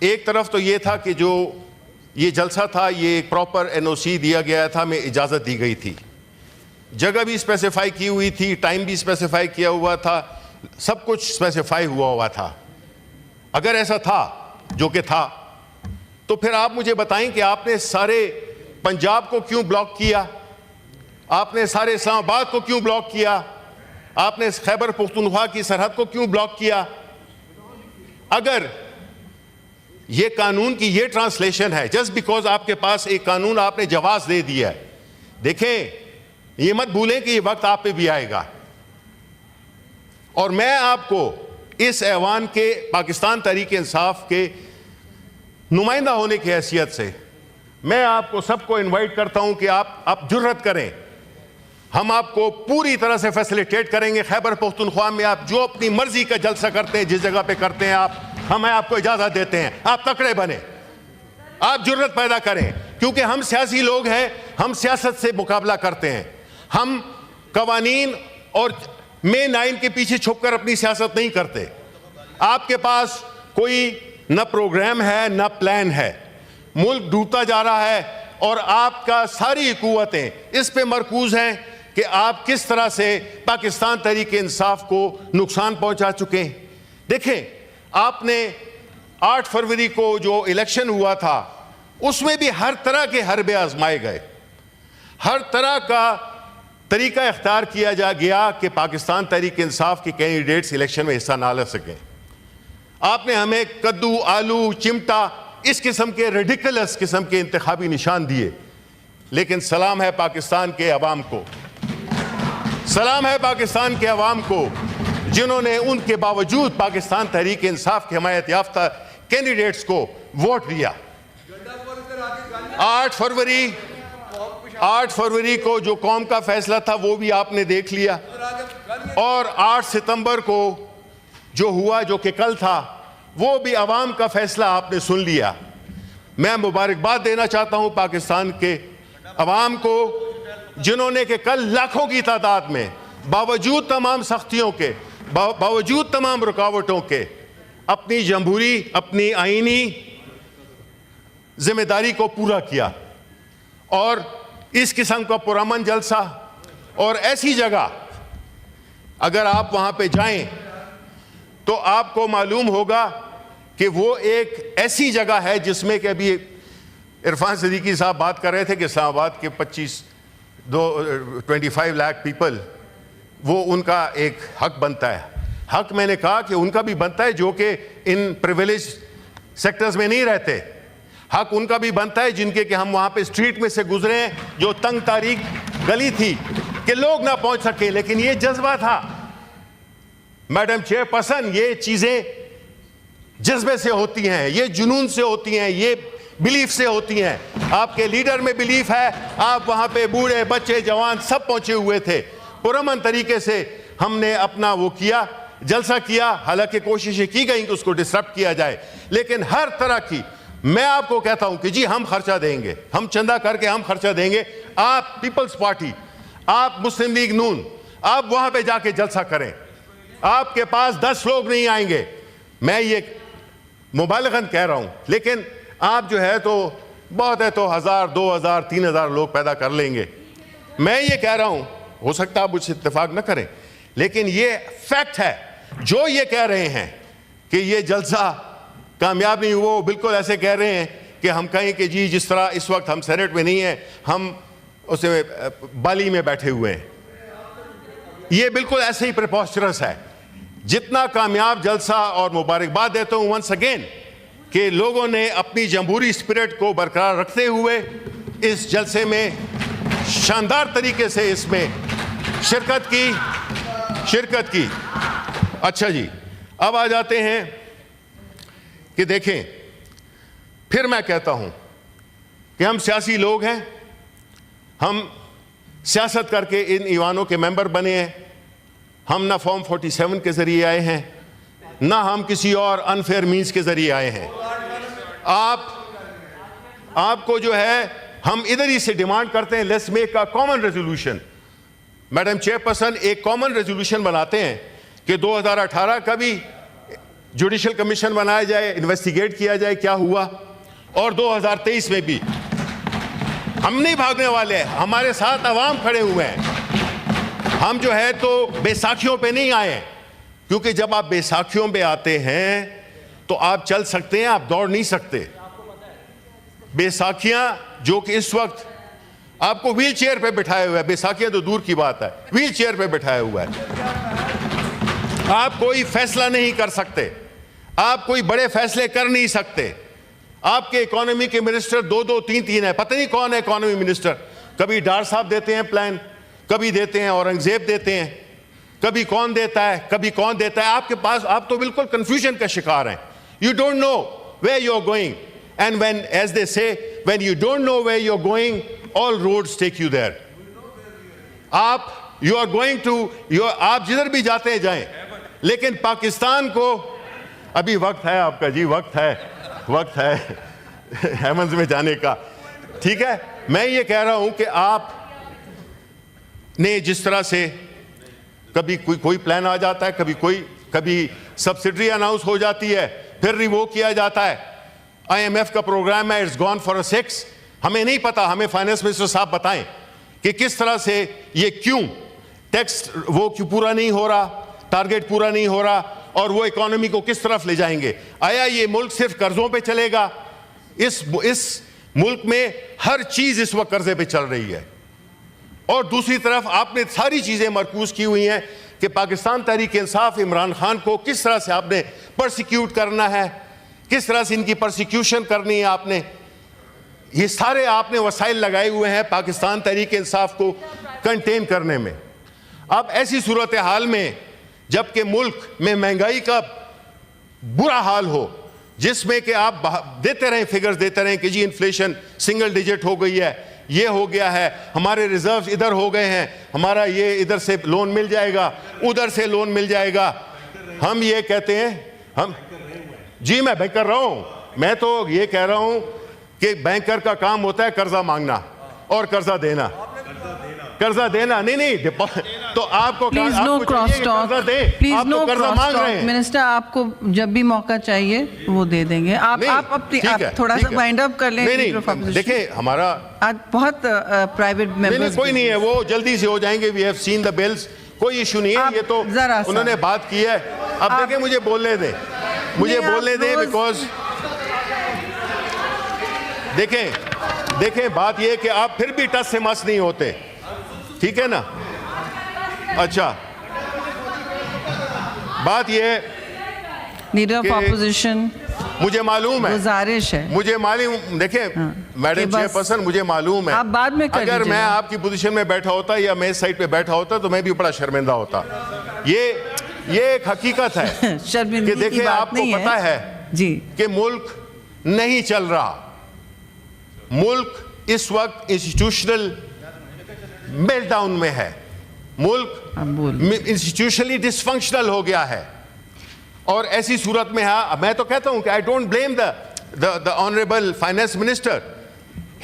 एक तरफ तो ये था कि जो ये जलसा था ये एक प्रॉपर एनओसी दिया गया था, में इजाज़त दी गई थी, जगह भी स्पेसिफाई की हुई थी, टाइम भी स्पेसिफाई किया हुआ था, सब कुछ स्पेसिफाई हुआ था। अगर ऐसा था, जो कि था, तो फिर आप मुझे बताएं कि आपने सारे पंजाब को क्यों ब्लॉक किया, आपने सारे इस्लामाबाद को क्यों ब्लॉक किया, आपने खैबर पुख्तूनख्वा की सरहद को क्यों ब्लॉक किया? अगर ये कानून की ये ट्रांसलेशन है, जस्ट बिकॉज आपके पास एक कानून आपने जवाब दे दिया है, देखें ये मत भूलें कि ये वक्त आप पे भी आएगा। और मैं आपको इस ऐवान के पाकिस्तान तहरीक इंसाफ के नुमाइंदा होने की हैसियत से मैं आपको सबको इनवाइट करता हूं कि आप जुर्रत करें, हम आपको पूरी तरह से फैसिलिटेट करेंगे। खैबर पख्तूनख्वा में आप जो अपनी मर्जी का जलसा करते हैं, जिस जगह पे करते हैं, हमें आपको इजाजत देते हैं। आप तकड़े बने, आप जुर्रत पैदा करें, क्योंकि हम सियासी लोग हैं, हम सियासत से मुकाबला करते हैं, हम कवानीन और मेन आइन के पीछे छुपकर अपनी सियासत नहीं करते। आपके पास कोई न प्रोग्राम है न प्लान है, मुल्क डूबता जा रहा है और आपका सारी कुव्वतें इस पे मरकूज हैं कि आप किस तरह से पाकिस्तान तहरीक इंसाफ को नुकसान पहुंचा चुके हैं। देखें, आपने 8 फरवरी को जो इलेक्शन हुआ था उसमें भी हर तरह के हरबे आजमाए गए, हर तरह का तरीका इख्तियार किया जा गया कि पाकिस्तान तहरीक इंसाफ के कैंडिडेट्स इलेक्शन में हिस्सा ना ले सकें। आपने हमें कद्दू, आलू, चिमटा, इस किस्म के रेडिकुलस किस्म के इंतखाबी निशान दिए, लेकिन सलाम है पाकिस्तान के अवाम को, सलाम है पाकिस्तान के अवाम को जिन्होंने उनके बावजूद पाकिस्तान तहरीक इंसाफ के हिमायत याफ्ता कैंडिडेट्स को वोट दिया। 8 फरवरी को जो कौम का फैसला था वो भी आपने देख लिया, और 8 सितंबर को जो हुआ, जो कि कल था, वो भी अवाम का फैसला आपने सुन लिया। मैं मुबारकबाद देना चाहता हूं पाकिस्तान के अवाम को जिन्होंने कि कल लाखों की तादाद में बावजूद तमाम सख्तियों के, बावजूद तमाम रुकावटों के अपनी जमहूरी, अपनी आईनी जिम्मेदारी को पूरा किया। और इस किस्म का पुरअमन जलसा और ऐसी जगह अगर आप वहां पे जाएं तो आपको मालूम होगा कि वो एक ऐसी जगह है जिसमें कि अभी इरफान सिद्दीकी साहब बात कर रहे थे कि इस्लामाबाद के 25 लाख पीपल, वो उनका एक हक बनता है। हक मैंने कहा कि उनका भी बनता है जो कि इन प्रिविलेज सेक्टर्स में नहीं रहते। हक उनका भी बनता है जिनके कि हम वहां पे स्ट्रीट में से गुजरे हैं, जो तंग तारीख गली थी कि लोग ना पहुंच सके, लेकिन ये जज्बा था। मैडम चेयरपर्सन, ये चीजें जज्बे से होती हैं, ये जुनून से होती हैं, ये बिलीफ से होती हैं। आपके लीडर में बिलीफ है, आप वहां पे बूढ़े, बच्चे, जवान सब पहुंचे हुए थे। पुरअमन तरीके से हमने अपना वो किया, जलसा किया। हालांकि कोशिशें की गई कि उसको डिस्टर्ब किया जाए, लेकिन हर तरह की, मैं आपको कहता हूं कि जी हम खर्चा देंगे, हम चंदा करके हम खर्चा देंगे। आप पीपल्स पार्टी, आप मुस्लिम लीग नून, आप वहां पे जाके जलसा करें। आपके पास 10 लोग नहीं आएंगे, मैं ये मुबालगन कह रहा हूं, लेकिन आप जो है तो बहुत है तो 1000, 2000, 3000 लोग पैदा कर लेंगे। मैं ये कह रहा हूं, हो सकता है आप मुझसे इत्तेफाक न करें, लेकिन ये फैक्ट है। जो ये कह रहे हैं कि ये जलसा कामयाब नहीं हुआ, वो बिल्कुल ऐसे कह रहे हैं कि हम कहें कि जी जिस तरह इस वक्त हम सेनेट में नहीं हैं, हम उसे बाली में बैठे हुए हैं। ये बिल्कुल ऐसे ही प्रिपॉस्चरस है। जितना कामयाब जलसा, और मुबारकबाद देता हूं वंस अगेन कि लोगों ने अपनी जमहूरी स्पिरिट को बरकरार रखते हुए इस जलसे में शानदार तरीके से इसमें शिरकत की। अच्छा जी, अब आ जाते हैं कि देखें, फिर मैं कहता हूं कि हम सियासी लोग हैं, हम सियासत करके इन ईवानों के मेंबर बने हैं। हम ना फॉर्म 47 के जरिए आए हैं, ना हम किसी और अनफेयर मीन्स के जरिए आए हैं। आपको जो है, हम इधर ही से डिमांड करते हैं, let's make a common resolution. Madam chairperson, एक कॉमन रेजोल्यूशन बनाते हैं कि 2018 का भी जुडिशियल कमीशन बनाया जाए, इन्वेस्टिगेट किया जाए क्या हुआ। और 2023 में भी हम नहीं भागने वाले हैं, हमारे साथ अवाम खड़े हुए हैं। हम जो है तो बैसाखियों पे नहीं आए, क्योंकि जब आप बैसाखियों पे आते हैं तो आप चल सकते हैं, आप दौड़ नहीं सकते। बैसाखियां जो कि इस वक्त आपको व्हील चेयर पे बिठाए हुए है, बैसाखियां तो दूर की बात है, व्हील चेयर पे बिठाया हुआ है। आप कोई फैसला नहीं कर सकते, आप कोई बड़े फैसले कर नहीं सकते। आपके इकोनॉमी के मिनिस्टर 2-2, 3-3 है, पता नहीं कौन है इकोनॉमी मिनिस्टर। कभी डार साहब देते हैं प्लान, कभी देते हैं औरंगजेब देते हैं, कभी कौन देता है, कभी कौन देता है। आपके पास, आप तो बिल्कुल कंफ्यूजन का शिकार हैं। You don't know where you are going, and when, as they say, when you don't know where you are going, all roads take you there. You are going to, आप जिधर भी जाते हैं जाएं, लेकिन पाकिस्तान को अभी वक्त है आपका जी, वक्त है हेमंस में जाने का। ठीक है, मैं ये कह रहा हूं कि आप ने जिस तरह से कभी कोई प्लान आ जाता है, कभी सब्सिडी अनाउंस हो जाती है, फिर रिवोक किया जाता है। IMF का प्रोग्राम है, इट्स गॉन फॉर अ 6। हमें नहीं पता, हमें फाइनेंस मिनिस्टर साहब बताएं कि किस तरह से ये क्यों टैक्स वो क्यों पूरा नहीं हो रहा, टारगेट पूरा नहीं हो रहा, और वो इकोनॉमी को किस तरफ ले जाएंगे। आया ये मुल्क सिर्फ कर्जों पे चलेगा? इस मुल्क में हर चीज इस वक्त कर्जे पे चल रही है। और दूसरी तरफ आपने सारी चीजें मरकूज की हुई हैं कि पाकिस्तान तहरीक इंसाफ, इमरान खान को किस तरह से आपने परसिक्यूट करना है, किस तरह से इनकी परसिक्यूशन करनी है आपने। ये सारे आपने वसाइल लगाए हुए हैं पाकिस्तान तहरीक इंसाफ को कंटेन करने में। अब ऐसी सूरत हाल में, जबकि मुल्क में महंगाई का बुरा हाल हो, जिसमें कि आप देते रहें, फिगर्स देते रहें कि जी इन्फ्लेशन सिंगल डिजिट हो गई है, ये हो गया है, हमारे रिजर्व्स इधर हो गए हैं, हमारा ये इधर से लोन मिल जाएगा, उधर से लोन मिल जाएगा। हम ये कहते हैं, जी मैं बैंक कर रहा हूं, मैं तो ये कह रहा हूं कि बैंकर का काम होता है कर्जा मांगना और कर्जा देना। नहीं तो आपको please no cross talk, please no cross talk. Minister, आपको जब भी मौका चाहिए वो दे देंगे। आप थोड़ा सा वाइंड अप कर लें। देखिए, हमारा आज बहुत प्राइवेट मेंबर्स, कोई नहीं है, वो जल्दी से हो जाएंगे। We have seen the bills, कोई इशू नहीं है। ये तो उन्होंने बात की है। अब देखिए, मुझे बोलने दें, बिकॉज देखें बात ये कि आप फिर भी टस से मस नहीं होते, ठीक है ना। अच्छा, बात ये, लीडर ऑफ ऑपोजिशन, मुझे मालूम है, गुजारिश है, मुझे मालूम, देखिए मैडम चेयरपर्सन, मुझे मालूम है, आप बाद में कर अगर मैं आपकी पोजीशन में बैठा होता या मैं इस साइड पे बैठा होता तो मैं भी बड़ा शर्मिंदा होता। ये एक हकीकत है कि देखिए, आपको पता है जी कि मुल्क नहीं चल रहा। मुल्क इस वक्त इंस्टीट्यूशनल मेल्टडाउन में है, मुल्क इंस्टीट्यूशनली डिसफंक्शनल हो गया है। और ऐसी सूरत में मैं तो कहता हूं कि I don't blame the honourable finance minister,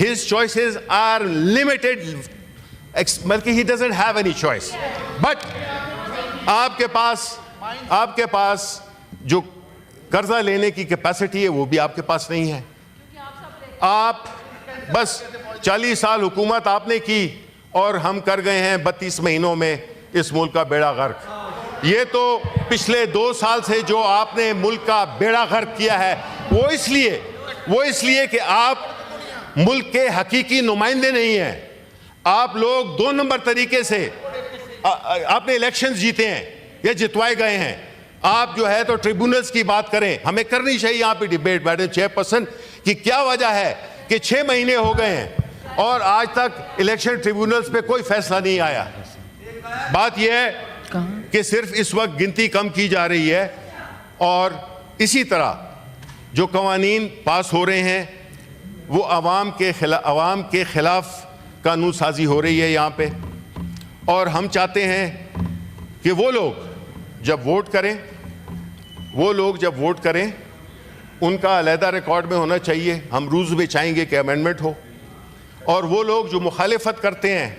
his choices are limited, बल्कि he doesn't have any choice. But आपके पास जो कर्जा लेने की कैपेसिटी है वो भी आपके पास नहीं है। आप बस 40 साल हुकूमत आपने की और हम कर गए हैं 32 महीनों में इस मुल्क का बेड़ा गर्क। ये तो पिछले 2 साल से जो आपने मुल्क का बेड़ा गर्क किया है, वो इसलिए कि आप मुल्क के हकीकी नुमाइंदे नहीं हैं। आप लोग 2 नंबर तरीके से आपने इलेक्शंस जीते हैं या जितवाए गए हैं। आप जो है तो ट्रिब्यूनल्स की बात करें, हमें करनी चाहिए यहाँ पे डिबेट मैडम चेयरपर्सन कि क्या वजह है कि 6 महीने हो गए हैं और आज तक इलेक्शन ट्रिब्यूनल्स पे कोई फैसला नहीं आया। बात यह है कि सिर्फ इस वक्त गिनती कम की जा रही है और इसी तरह जो कवानीन पास हो रहे हैं वो अवाम के खिलाफ कानून साजी हो रही है यहाँ पे। और हम चाहते हैं कि वो लोग जब वोट करें उनका अलहदा रिकॉर्ड में होना चाहिए। हम रूल्स में चाहेंगे कि अमेंडमेंट हो, और वो लोग जो मुखालिफत करते हैं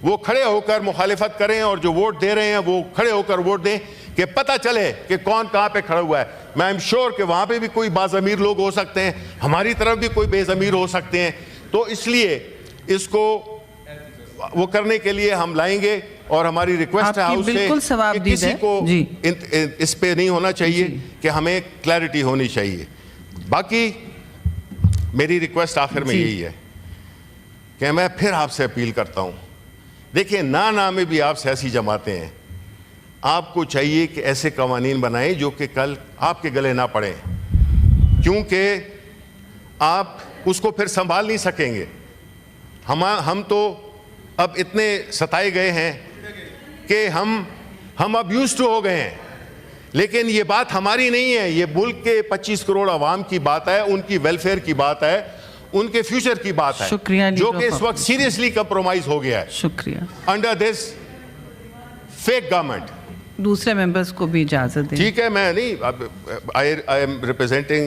वो खड़े होकर मुखालिफत करें और जो वोट दे रहे हैं वो खड़े होकर वोट दें कि पता चले कि कौन कहाँ पे खड़ा हुआ है। मैं एम श्योर कि वहाँ पे भी कोई बाज़मीर लोग हो सकते हैं, हमारी तरफ भी कोई बेज़मीर हो सकते हैं, तो इसलिए इसको वो करने के लिए हम लाएंगे। और हमारी रिक्वेस्ट है हाउस से कि किसी को इस पे नहीं होना चाहिए, कि हमें क्लैरिटी होनी चाहिए। बाकी मेरी रिक्वेस्ट आखिर में यही है कि मैं फिर आपसे अपील करता हूँ, देखिए ना में भी आप सियासी जमातें हैं, आपको चाहिए कि ऐसे कवानीन बनाएं जो कि कल आपके गले ना पड़े, क्योंकि आप उसको फिर संभाल नहीं सकेंगे। हम तो अब इतने सताए गए हैं कि हम अब यूज्ड टू हो गए हैं। लेकिन ये बात हमारी नहीं है, ये मुल्क के 25 करोड़ आवाम की बात है, उनकी वेलफेयर की बात है, उनके फ्यूचर की बात है, जो कि इस वक्त सीरियसली कंप्रोमाइज हो गया है। शुक्रिया। Under this fake government. दूसरे मेंबर्स को भी इजाजत दें। ठीक है, मैं नहीं, I am representing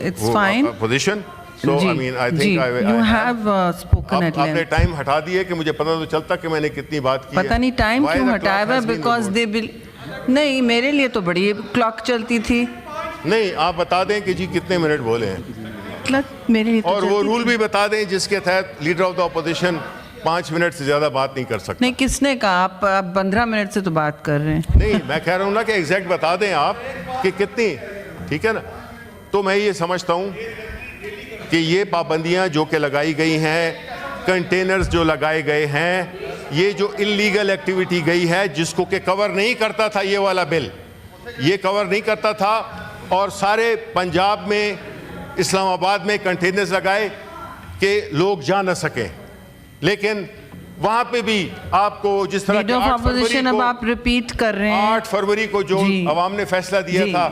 it's fine position, so I mean I think you have spoken at length. आपने टाइम हटा दिए कि मुझे पता तो चलता कि मैंने कितनी बात की है। पता नहीं टाइम क्यों हटाया है, बिकॉज दे नहीं, मेरे लिए तो बड़ी क्लॉक चलती थी। नहीं, आप बता दें कि जी कितने मिनट बोले हैं, मेरे लिए तो और वो रूल भी बता दें जिसके तहत leader of the opposition 5 minute से ज्यादा बात नहीं कर सकते। नहीं, किसने कहा? आप 15 मिनट से तो बात कर रहे हैं। नहीं, मैं कह रहा हूँ ना कि एग्जैक्ट बता दें आप कि कितनी, ठीक है ना। तो मैं ये समझता हूँ कि ये पाबंदियां जो कि लगाई गई हैं, कंटेनर्स जो लगाए गए हैं, ये जो इलीगल एक्टिविटी गई है, जिसको कि कवर नहीं करता था ये वाला बिल, ये कवर नहीं करता था, और सारे पंजाब में, इस्लामाबाद में कंटेनर्स लगाए कि लोग जा न सकें। लेकिन वहां पे भी आपको जिस तरह लीडर ऑफ ऑपोजिशन अब आप रिपीट कर रहे हैं, 8 फरवरी को जो अवाम ने फैसला दिया था